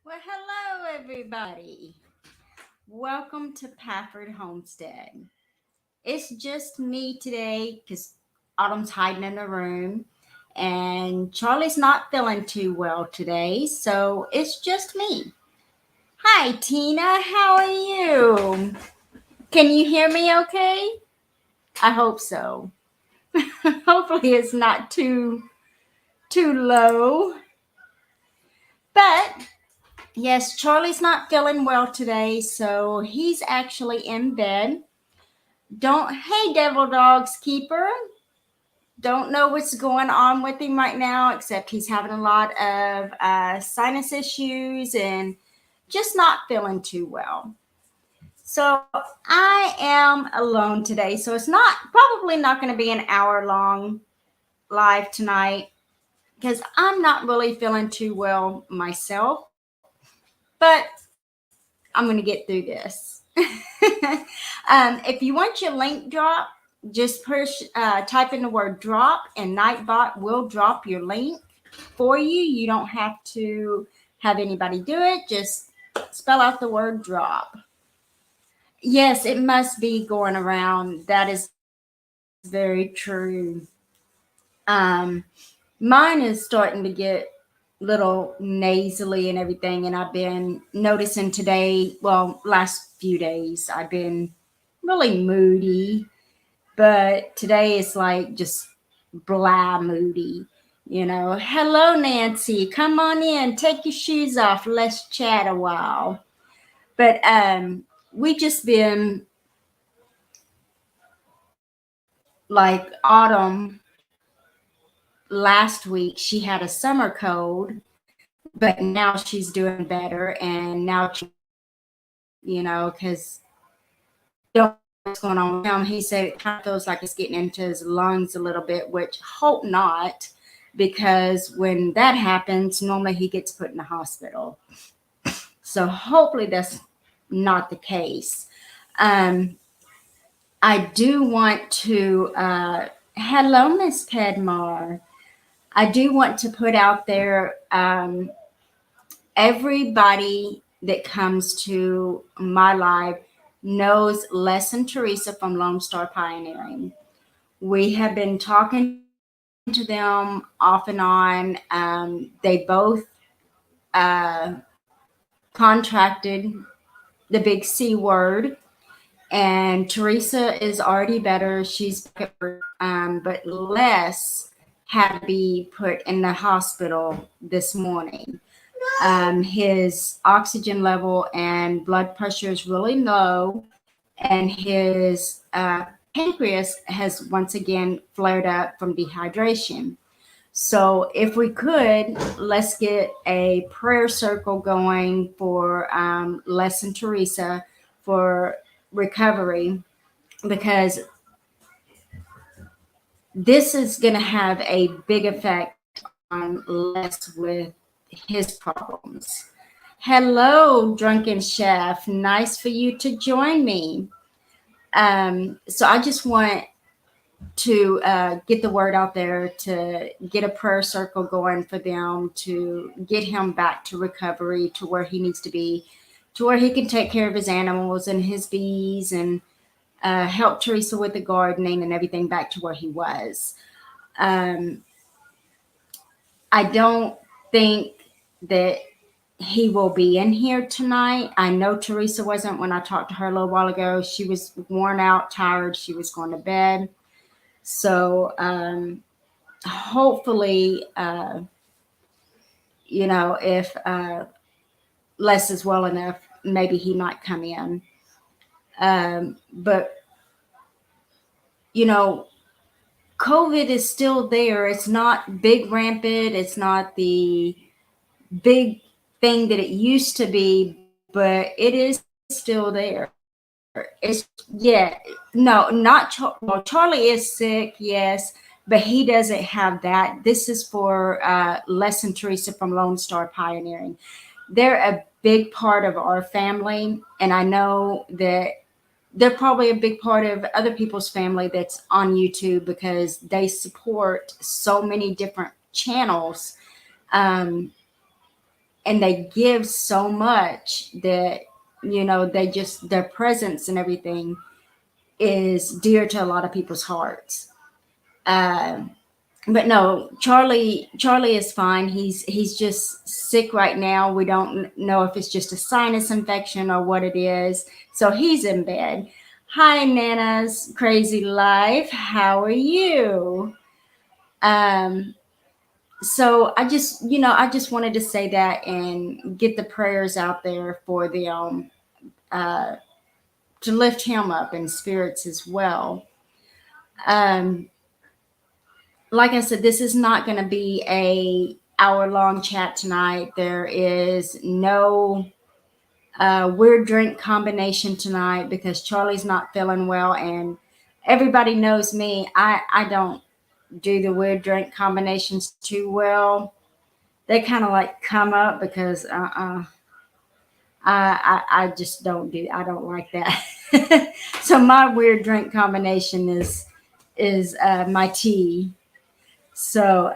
Well, hello, everybody. Welcome to Pafford Homestead. It's just me today because Autumn's hiding in the room and Charlie's not feeling too well today, so it's just me. Hi, Tina. How are you? Can you hear me okay? I hope so. Hopefully, it's not too low. But yes, Charlie's not feeling well today, so he's actually in bed. Don't, hey, Devil Dog's Keeper. Don't know what's going on with him right now, except he's having a lot of sinus issues and just not feeling too well. So I am alone today. So it's not probably not going to be an hour long live tonight because I'm not really feeling too well myself. But I'm going to get through this. If you want your link drop, just type in the word drop, and Nightbot will drop your link for you. You don't have to have anybody do it. Just spell out the word drop. Yes, it must be going around. That is very true. Um, Mine is starting to get little nasally and everything, and I've been noticing today, well, last few days, I've been really moody, but today is like just blah moody. Hello, Nancy. Come on in. Take your shoes off. Let's chat a while. But we just been like Autumn last week. She had a summer cold, but now she's doing better, and now because we don't know what's going on with him. He said it kind of feels like it's getting into his lungs a little bit, which hope not, because when that happens, normally he gets put in the hospital. So hopefully that's not the case. Um, I do want to, hello, Miss Pedmar. I do want to put out there everybody that comes to my live knows Les and Teresa from Lone Star Pioneering. We have been talking to them off and on. They both uh, contracted the big C word, and Teresa is already better. She's back at work, but Les had to be put in the hospital this morning. His oxygen level and blood pressure is really low, and his pancreas has once again flared up from dehydration. So, if we could, let's get a prayer circle going for Les and Teresa for recovery, because this is going to have a big effect on Les with his problems. Hello, Drunken Chef. Nice for you to join me. So I just want to get the word out there to get a prayer circle going for them to get him back to recovery, to where he needs to be, to where he can take care of his animals and his bees, and help Teresa with the gardening and everything back to where he was. Um, I don't think that he will be in here tonight. I know Teresa wasn't when I talked to her a little while ago. She was worn out, tired. She was going to bed. So hopefully, if Les is well enough, maybe he might come in. But, you know, COVID is still there. It's not big rampant. It's not the big thing that it used to be, but it is still there. It's, yeah, no, not well, Charlie is sick, yes, but he doesn't have that. This is for Les and Teresa from Lone Star Pioneering. They're a big part of our family, and I know that they're probably a big part of other people's family that's on YouTube, because they support so many different channels. Um, and they give so much that, they just, their presence and everything is dear to a lot of people's hearts. Um, but no, Charlie is fine. He's just sick right now. We don't know if it's just a sinus infection or what it is. So he's in bed. Hi, Nana's crazy life. How are you? Um, so I just wanted to say that and get the prayers out there for the uh to lift him up in spirits as well. Um, like I said, this is not going to be a hour long chat tonight. There is no weird drink combination tonight because Charlie's not feeling well, and everybody knows me. I don't do the weird drink combinations too well. They kind of like come up because I just don't do. I don't like that. So my weird drink combination is my tea. So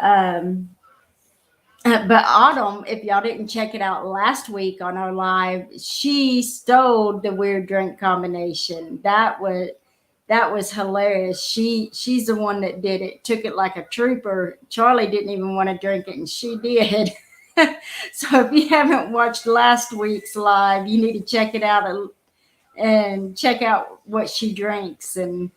but Autumn, if y'all didn't check it out last week on our live, she stole the weird drink combination. That was hilarious. She's the one that did it. Took it like a trooper. Charlie didn't even want to drink it, and she did. So if you haven't watched last week's live, you need to check it out and check out what she drinks. And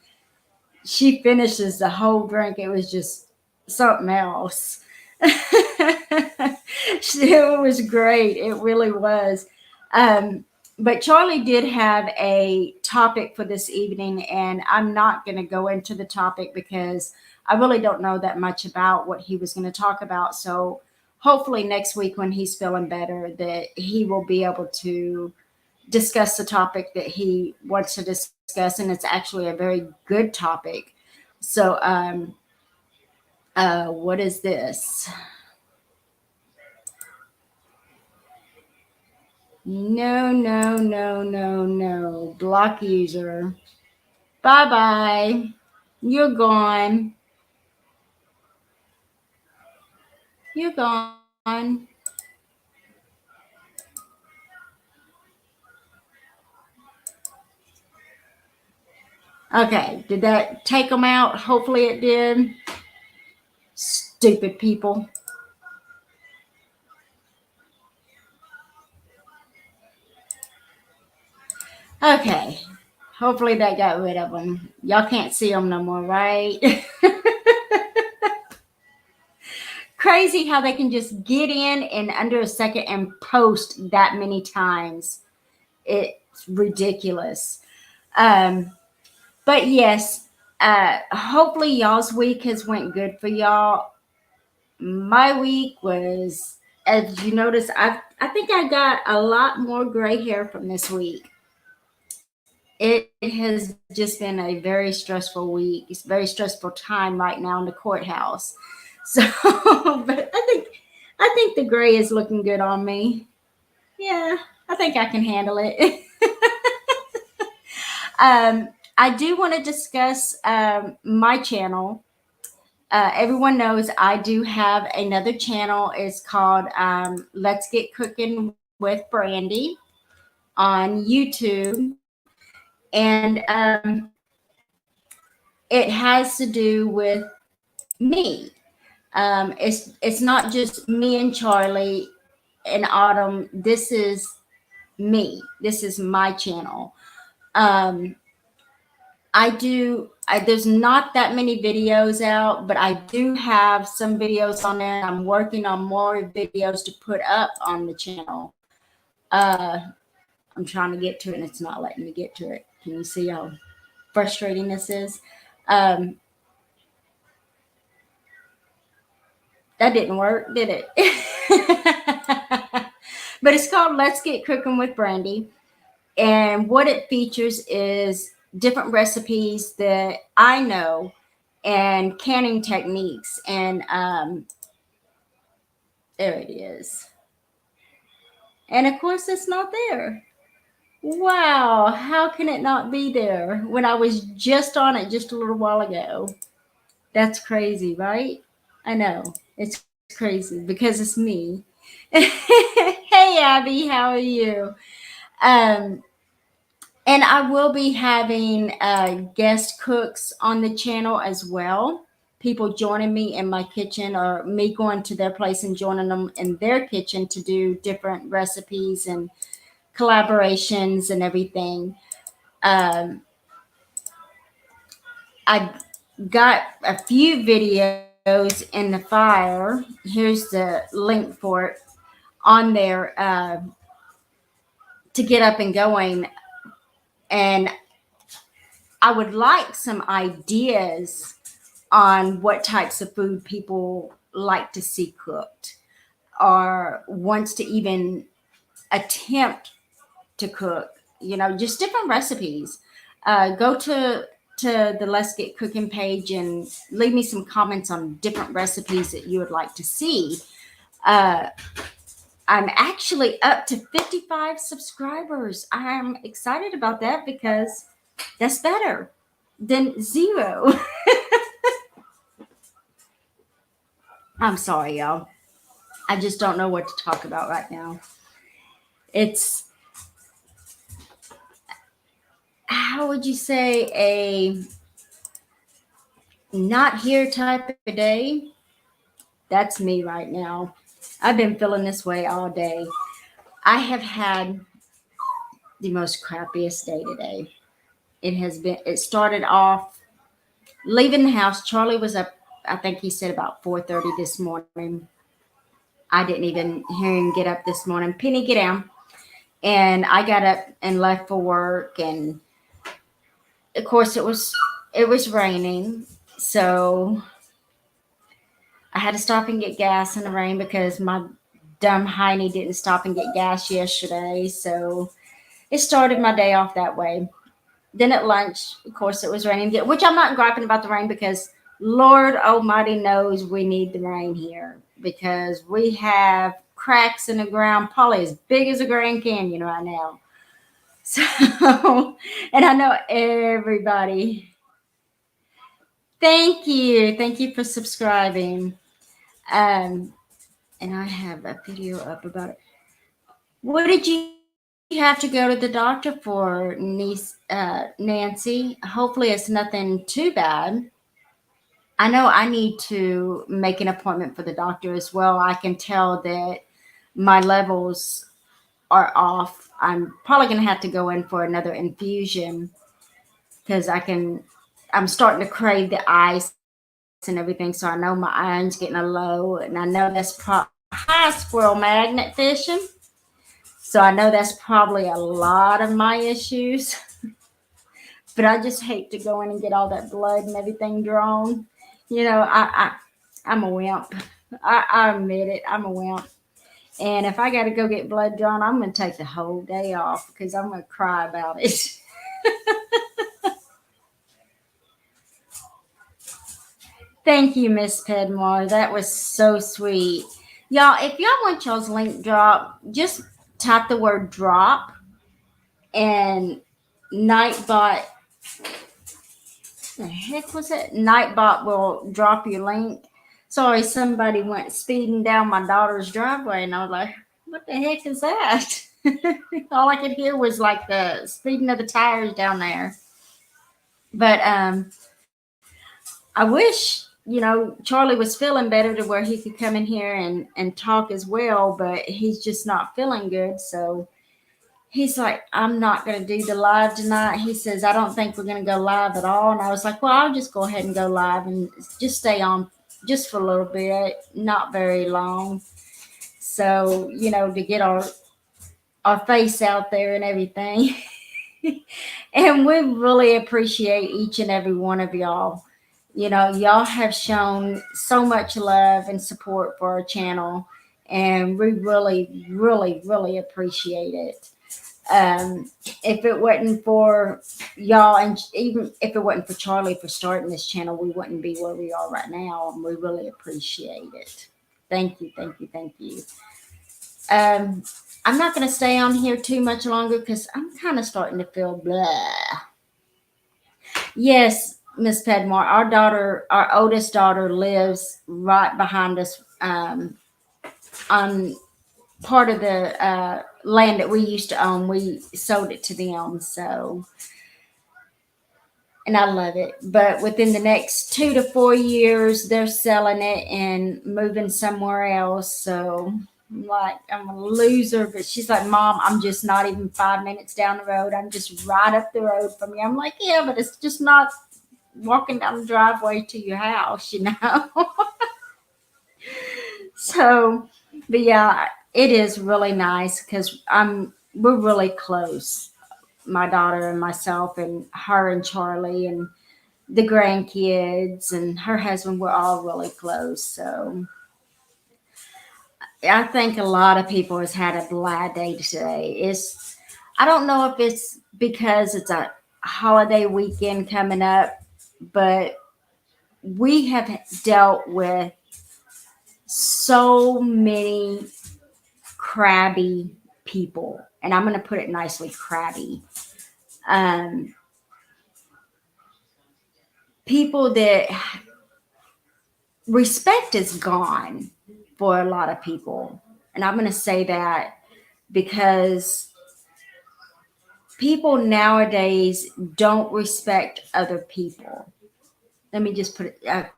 she finishes the whole drink. It was just something else. It was great. It really was. Um, but Charlie did have a topic for this evening, and I'm not going to go into the topic because I really don't know that much about what he was going to talk about. So hopefully next week when he's feeling better, that he will be able to discuss the topic that he wants to discuss, and it's actually a very good topic. So, what is this? No, no, no, no, no. Block user. Bye bye. You're gone. You're gone. Okay, did that take them out? Hopefully it did. Stupid people. Okay, hopefully that got rid of them. Y'all can't see them no more, right? Crazy how they can just get in under a second and post that many times. It's ridiculous. Um, but yes, hopefully y'all's week has went good for y'all. My week was, as you notice, I think I got a lot more gray hair from this week. It has just been a very stressful week. It's a very stressful time right now in the courthouse. So, but I think the gray is looking good on me. Yeah, I think I can handle it. I do want to discuss my channel. Everyone knows I do have another channel. It's called Let's Get Cooking with Brandy on YouTube. And it has to do with me. It's not just me and Charlie and Autumn. This is me. This is my channel. Um, there's not that many videos out, but I do have some videos on there. I'm working on more videos to put up on the channel. Uh, I'm trying to get to it and it's not letting me get to it. Can you see how frustrating this is? Um, that didn't work, did it? But it's called Let's Get Cooking with Brandy. And what it features is different recipes that I know and canning techniques. And there it is. And of course, it's not there. Wow, how can it not be there when I was just on it just a little while ago? That's crazy, right? I know. It's crazy because it's me. Hey, Abby, how are you? Um, and I will be having guest cooks on the channel as well. People joining me in my kitchen or me going to their place and joining them in their kitchen to do different recipes and collaborations and everything. Um, I got a few videos in the fire. Here's the link for it on there to get up and going. And I would like some ideas on what types of food people like to see cooked or wants to even attempt to cook, just different recipes. Go to the Let's Get Cooking page and leave me some comments on different recipes that you would like to see. Uh, I'm actually up to 55 subscribers. I'm excited about that because that's better than zero. I'm sorry, y'all. I just don't know what to talk about right now. It's, how would you say, a not here type of day? That's me right now. I've been feeling this way all day. I have had the most crappiest day today. It started off leaving the house. Charlie was up, I think he said about 4:30 this morning. I didn't even hear him get up this morning. Penny, get down. And I got up and left for work, and of course it was raining, so I had to stop and get gas in the rain because my dumb hiney didn't stop and get gas yesterday. So it started my day off that way. Then at lunch, of course, it was raining again, which I'm not griping about the rain because Lord Almighty knows we need the rain here because we have cracks in the ground probably as big as a Grand Canyon right now. So, and I know everybody. Thank you. Thank you for subscribing. Um, and I have a video up about it. What did you have to go to the doctor for, niece Nancy? Hopefully, it's nothing too bad. I know I need to make an appointment for the doctor as well. I can tell that my levels are off. I'm probably going to have to go in for another infusion because I'm starting to crave the ice and everything. So I know my iron's getting a low, and I know that's hi squirrel magnet fishing. So I know that's probably a lot of my issues. But I just hate to go in and get all that blood and everything drawn. I'm a wimp. I admit it. I'm a wimp. And if I got to go get blood drawn, I'm going to take the whole day off because I'm going to cry about it. Thank you, Miss Pedmore. That was so sweet. Y'all, if y'all want y'all's link drop, just type the word drop and Nightbot. The heck was it? Nightbot will drop your link. Sorry, somebody went speeding down my daughter's driveway, and I was like, "What the heck is that?" All I could hear was like the speeding of the tires down there. But I wish Charlie was feeling better to where he could come in here and talk as well, but he's just not feeling good. So he's like, I'm not going to do the live tonight. He says, I don't think we're going to go live at all. And I was like, well, I'll just go ahead and go live and just stay on just for a little bit, not very long. So, to get our face out there and everything. And we really appreciate each and every one of y'all. Y'all have shown so much love and support for our channel, and we really, really, really appreciate it. If it wasn't for y'all, and even if it wasn't for Charlie for starting this channel, we wouldn't be where we are right now, and we really appreciate it. Thank you, thank you, thank you. I'm not going to stay on here too much longer because I'm kind of starting to feel blah. Yes, Miss Pedmore, our oldest daughter lives right behind us on part of the land that we used to own. We sold it to them. So, and I love it. But within the next 2 to 4 years, they're selling it and moving somewhere else. So I'm like, I'm a loser. But she's like, Mom, I'm just not even 5 minutes down the road. I'm just right up the road from you. I'm like, yeah, but it's just not walking down the driveway to your house, you know? So, but yeah, it is really nice because we're really close. My daughter and myself and her and Charlie and the grandkids and her husband were all really close. So I think a lot of people has had a bad day today. I don't know if it's because it's a holiday weekend coming up, but we have dealt with so many crabby people, and I'm going to put it nicely, crabby. Um, People that respect is gone for a lot of people. And I'm going to say that because people nowadays don't respect other people. Let me just put it, okay,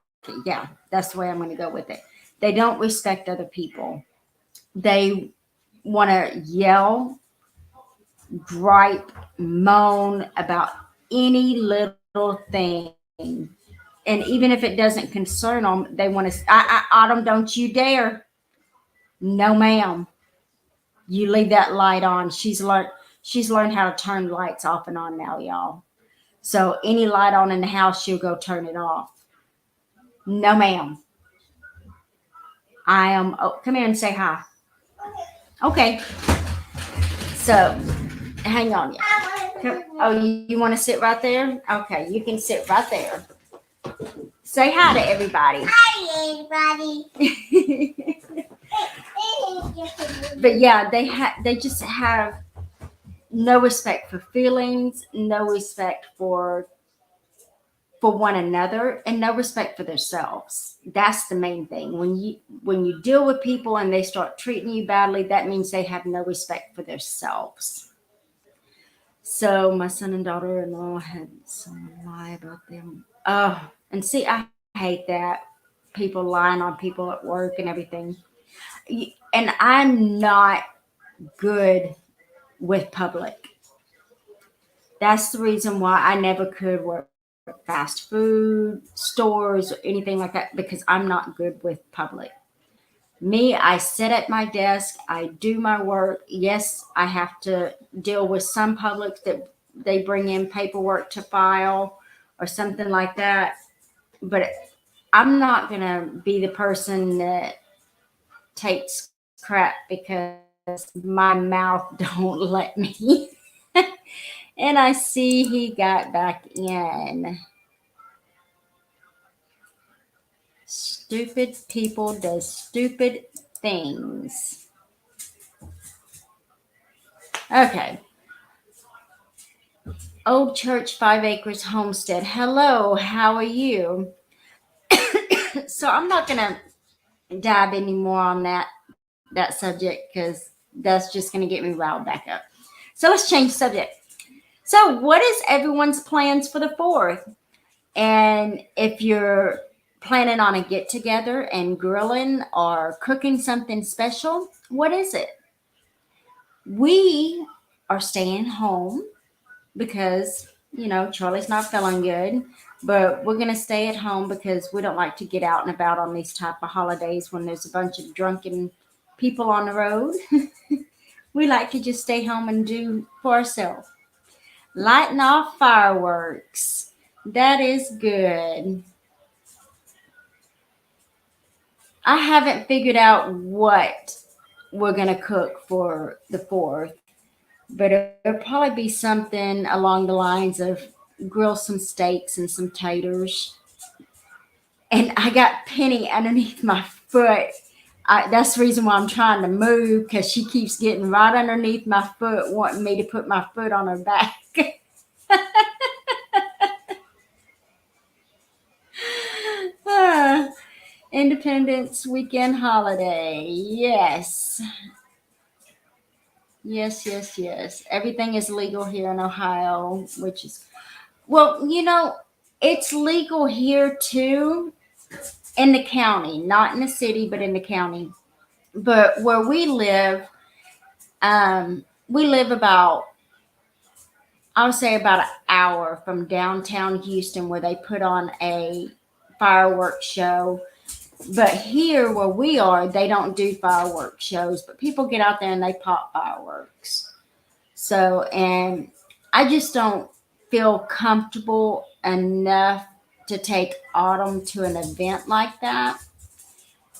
yeah, that's the way I'm going to go with it. They don't respect other people. They want to yell, gripe, moan about any little thing. And even if it doesn't concern them, they want to, Autumn, don't you dare. No, ma'am. You leave that light on. She's learned how to turn lights off and on now, y'all. So any light on in the house, she'll go turn it off. No, ma'am. I am. Oh, come here and say hi. Okay. So hang on. Oh, you want to sit right there? Okay, you can sit right there. Say hi to everybody. Hi, everybody. But yeah, they just have no respect for feelings, no respect for one another, and no respect for themselves. That's the main thing. When you deal with people and they start treating you badly, that means they have no respect for themselves. So my son and daughter-in-law had someone lie about them. Oh, and see, I hate that. People lying on people at work and everything. And I'm not good with public. That's the reason why I never could work fast food stores or anything like that because I'm not good with public. Me, I sit at my desk, I do my work. Yes, I have to deal with some publics that they bring in paperwork to file or something like that. But I'm not going to be the person that takes crap because my mouth don't let me. And I see he got back in. Stupid people does stupid things. Okay. Old Church 5 Acres Homestead. Hello, how are you? So I'm not gonna dive any more on that subject because that's just gonna get me riled back up. So let's change subject. So what is everyone's plans for the fourth? And if you're planning on a get together and grilling or cooking something special, what is it? We are staying home because, Charlie's not feeling good, but we're going to stay at home because we don't like to get out and about on these type of holidays when there's a bunch of drunken people on the road. We like to just stay home and do for ourselves. Lighting off fireworks. That is good. I haven't figured out what we're going to cook for the 4th, but it'll probably be something along the lines of grill some steaks and some taters. And I got Penny underneath my foot. That's the reason why I'm trying to move because she keeps getting right underneath my foot, wanting me to put my foot on her back. Ah, Independence weekend holiday. Yes. Yes, yes, yes. Everything is legal here in Ohio, which is, well, it's legal here too in the county, not in the city, but in the county. But where we live about, I would say about an hour from downtown Houston, where they put on a fireworks show. But here where we are, they don't do fireworks shows, but people get out there and they pop fireworks. So, and I just don't feel comfortable enough to take Autumn to an event like that.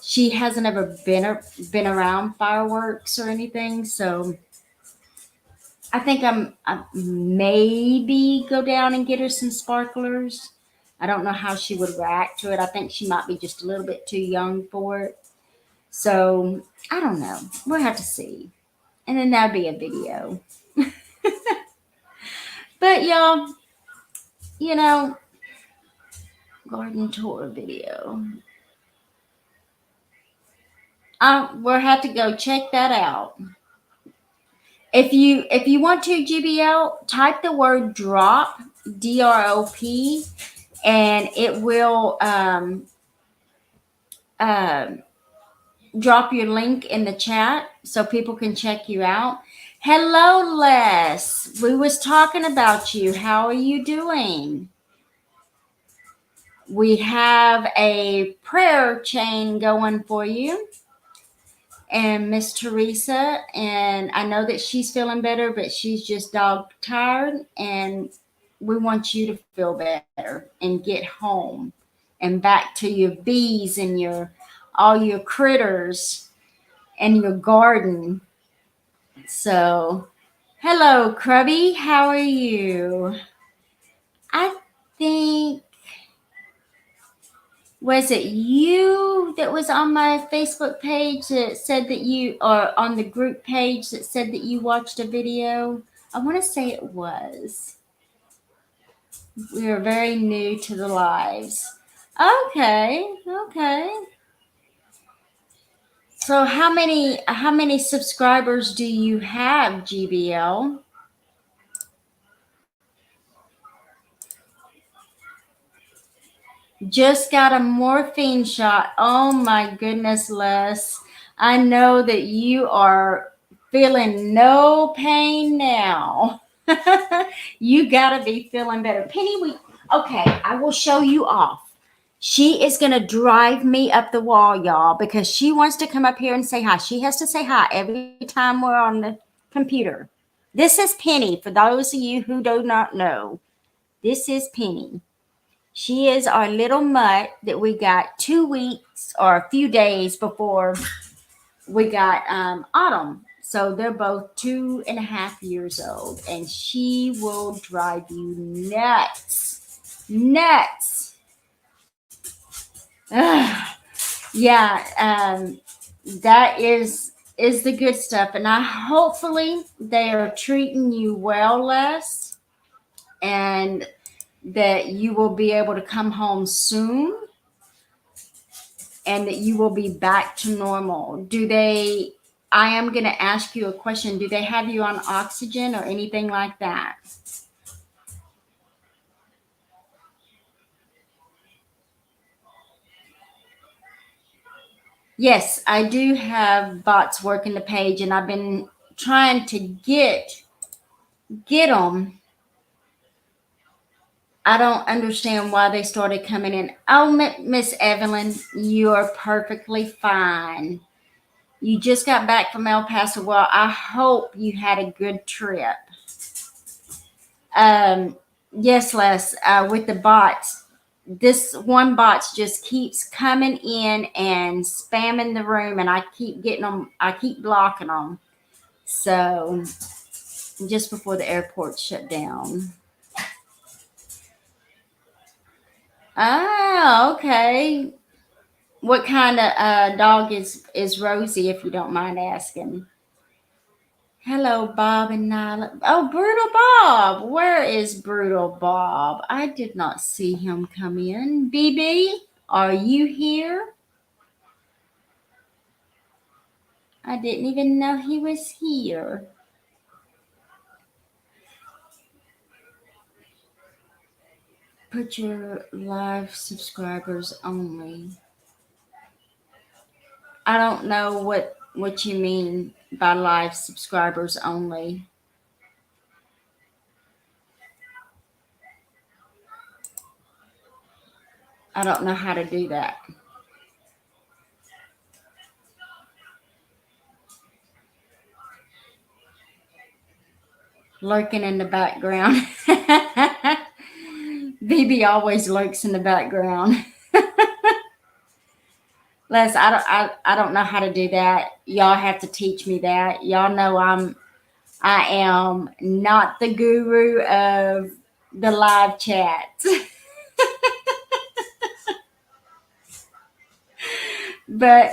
She hasn't ever been around fireworks or anything, so I think I maybe go down and get her some sparklers. I don't know how she would react to it. I think she might be just a little bit too young for it. So I don't know. We'll have to see. And then that'll be a video. But y'all, you know, garden tour video. We'll have to go check that out. If you want to, GBL, type the word drop, DROP, and it will um drop your link in the chat so people can check you out. Hello, Les. We was talking about you. How are you doing? We have a prayer chain going for you and Miss Teresa, and I know that she's feeling better, but she's just dog tired, and we want you to feel better and get home and back to your bees and your all your critters and your garden. So, hello, Crubby. How are you? I think, was it you that was on my Facebook page that said that you, or on the group page that said that you watched a video? I want to say it was. We are very new to the lives. Okay, okay. So how many subscribers do you have, GBL? Just got a morphine shot. Oh my goodness, Les. I know that you are feeling no pain now. You gotta be feeling better. Penny, okay, I will show you off. She is gonna drive me up the wall, y'all, because she wants to come up here and say hi. She has to say hi every time we're on the computer. This is Penny, for those of you who do not know. This is Penny. She is our little mutt that we got 2 weeks or a few days before we got Autumn. So they're both 2.5 years old, and she will drive you nuts. Nuts. Ugh. Yeah, that is the good stuff. And I hopefully they are treating you well, Les, and that you will be able to come home soon and that you will be back to normal. I am going to ask you a question. Do they have you on oxygen or anything like that? Yes, I do have bots working the page, and I've been trying to get them. I don't understand why they started coming in. Oh, Miss Evelyn, you are perfectly fine. You just got back from El Paso. Well, I hope you had a good trip. Um, yes, Les, with the bots, this one bot just keeps coming in and spamming the room, and I keep getting them, I keep blocking them. So, just before the airport shut down. Ah, okay. What kind of dog is Rosie, if you don't mind asking? Hello, Bob and Nyla. Oh, Brutal Bob. Where is Brutal Bob? I did not see him come in. BB, are you here? I didn't even know he was here. Put your live subscribers only. I don't know what you mean by live subscribers only. I don't know how to do that. Lurking in the background. BB always lurks in the background. Les, I don't know how to do that. Y'all have to teach me that. Y'all know I am not the guru of the live chat. But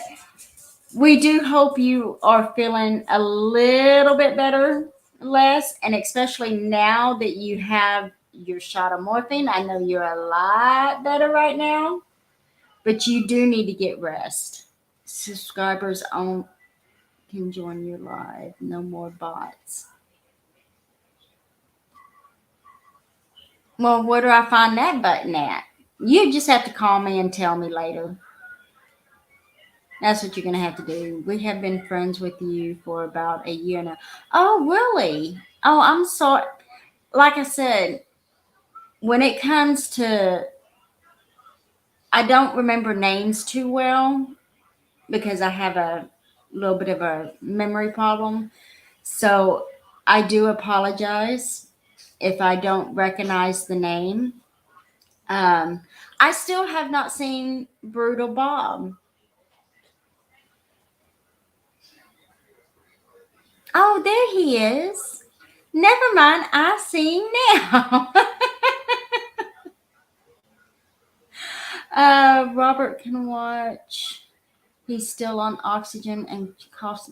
we do hope you are feeling a little bit better, Les, and especially now that you have your shot of morphine. I know you're a lot better right now, but you do need to get rest. Subscribers on can join your live. No more bots. Well, where do I find that button at? You just have to call me and tell me later. That's what you're going to have to do. We have been friends with you for about a year now. Oh, really? Oh, I'm sorry. Like I said, when it comes to, I don't remember names too well because I have a little bit of a memory problem. So I do apologize if I don't recognize the name. I still have not seen Brutal Bob. Oh, there he is. Never mind, I see him now. Robert can watch. He's still on oxygen and coughs.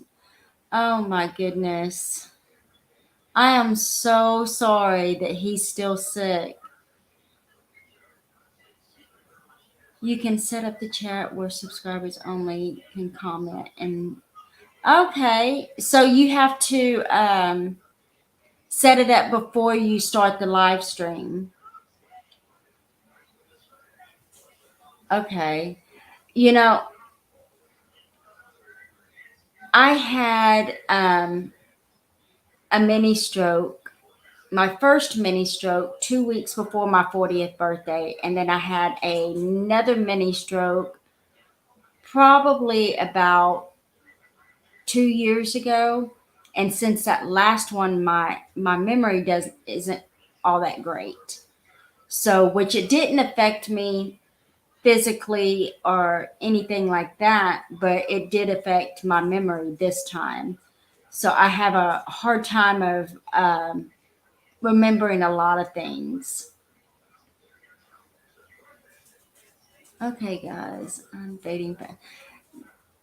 Oh my goodness. I am so sorry that he's still sick. You can set up the chat where subscribers only can comment. And okay, so you have to set it up before you start the live stream. Okay. You know, I had a mini stroke, my first mini stroke, 2 weeks before my 40th birthday. And then I had another mini stroke probably about 2 years ago. And since that last one, my memory isn't all that great. So, which it didn't affect me physically or anything like that, but it did affect my memory this time. So I have a hard time of remembering a lot of things. Okay, guys, I'm fading fast.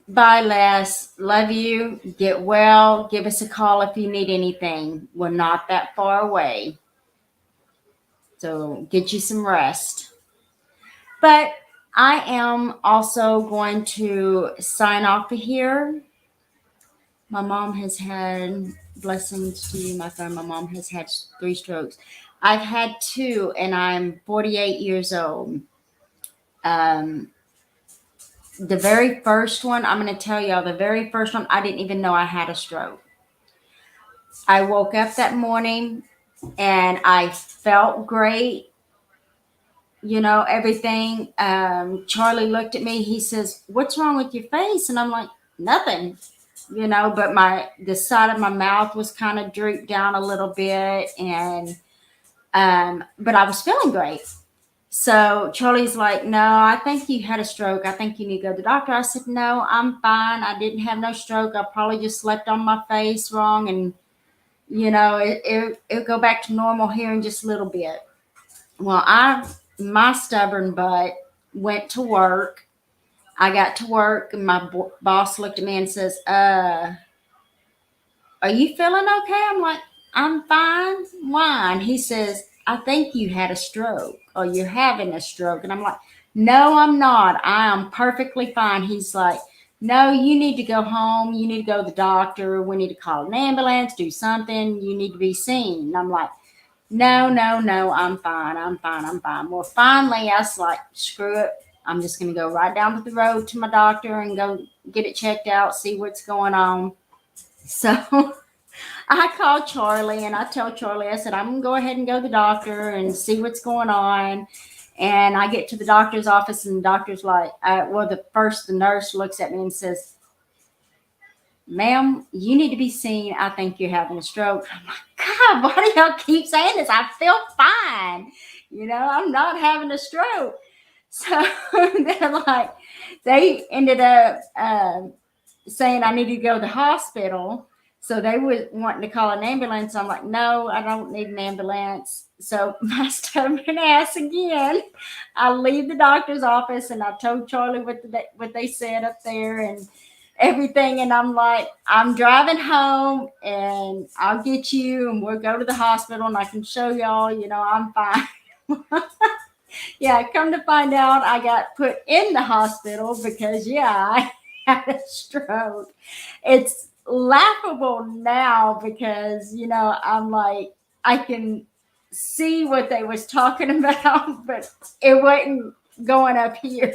Bye, Les. Love you. Get well. Give us a call if you need anything. We're not that far away. So get you some rest. But I am also going to sign off of here. My mom has had, blessings to you, my friend. My mom has had 3 strokes. I've had 2, and I'm 48 years old. The very first one, I'm going to tell y'all, the very first one, I didn't even know I had a stroke. I woke up that morning and I felt great. You know, everything. Charlie looked at me. He says, "What's wrong with your face?" And I'm like, "Nothing." You know, but the side of my mouth was kind of drooped down a little bit, and but I was feeling great. So Charlie's like, "No, I think you had a stroke. I think you need to go to the doctor." I said, "No, I'm fine. I didn't have no stroke. I probably just slept on my face wrong, and you know, it'll go back to normal here in just a little bit." Well, my stubborn butt went to work. I got to work, and my boss looked at me and says, "Are you feeling okay?" I'm like, "I'm fine." Why? And he says, "I think you had a stroke, or you're having a stroke." And I'm like, "No, I'm not. I am perfectly fine." He's like, "No, you need to go home. You need to go to the doctor. We need to call an ambulance, do something. You need to be seen." And I'm like, No, no, no, I'm fine. I'm fine. I'm fine. Well, finally, I was like, screw it. I'm just going to go right down to the road to my doctor and go get it checked out, see what's going on. So I called Charlie and I tell Charlie, I said, I'm going to go ahead and go to the doctor and see what's going on. And I get to the doctor's office and the doctor's like, well, the nurse looks at me and says, ma'am, you need to be seen. I think you're having a stroke. I'm like, God, why do y'all keep saying this? I feel fine. I'm not having a stroke. So they're like, they ended up saying I needed to go to the hospital. So they were wanting to call an ambulance. I'm like, no, I don't need an ambulance. So my stubborn ass again, I leave the doctor's office and I told Charlie what they said up there and everything. And I'm like, I'm driving home and I'll get you and we'll go to the hospital and I can show y'all, I'm fine. Yeah, come to find out, I got put in the hospital because, I had a stroke. It's laughable now because, I'm like, I can see what they was talking about, but it wasn't going up here.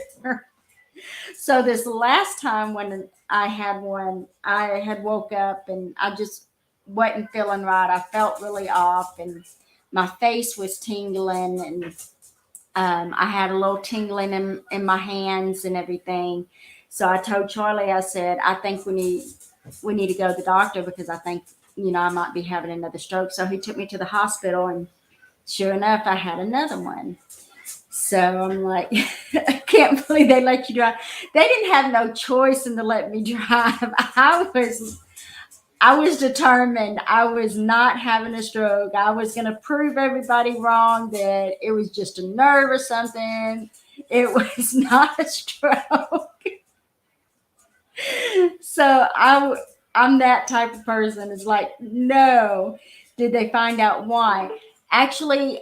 So this last time when I had one, I had woke up and I just wasn't feeling right. I felt really off and my face was tingling and I had a little tingling in my hands and everything. So I told Charlie, I said, I think we need to go to the doctor because I think, I might be having another stroke. So he took me to the hospital and sure enough, I had another one. So I'm like, I can't believe they let you drive. They didn't have no choice in to let me drive. I was determined I was not having a stroke. I was going to prove everybody wrong that it was just a nerve or something. It was not a stroke. So I'm that type of person. It's like, no. Did they find out why? Actually,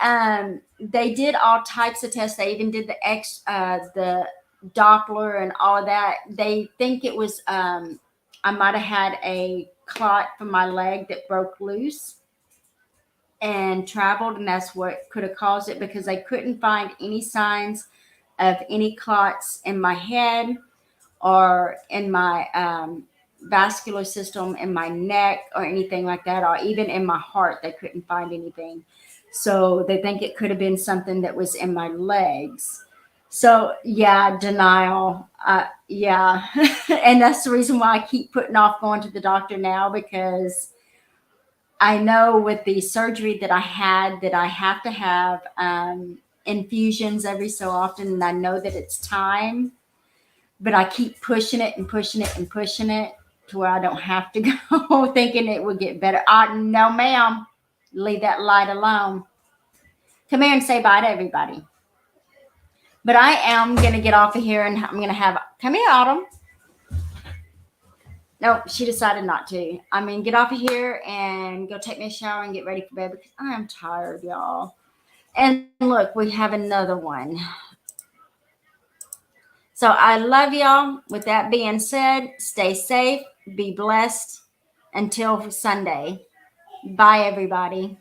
they did all types of tests. They even did the Doppler and all of that. They think it was I might have had a clot from my leg that broke loose and traveled, and that's what could have caused it because they couldn't find any signs of any clots in my head or in my vascular system in my neck or anything like that, or even in my heart. They couldn't find anything. So they think it could have been something that was in my legs. So yeah, denial. Yeah. And that's the reason why I keep putting off going to the doctor now because I know with the surgery that I had that I have to have infusions every so often. And I know that it's time, but I keep pushing it and pushing it and pushing it to where I don't have to go thinking it would get better. No, ma'am. Leave that light alone. Come here and say bye to everybody. But I am going to get off of here and I'm going to come here, Autumn. No, she decided not to. I mean, get off of here and go take me a shower and get ready for bed because I am tired, y'all. And look, we have another one. So I love y'all. With that being said, stay safe, be blessed until Sunday. Bye, everybody.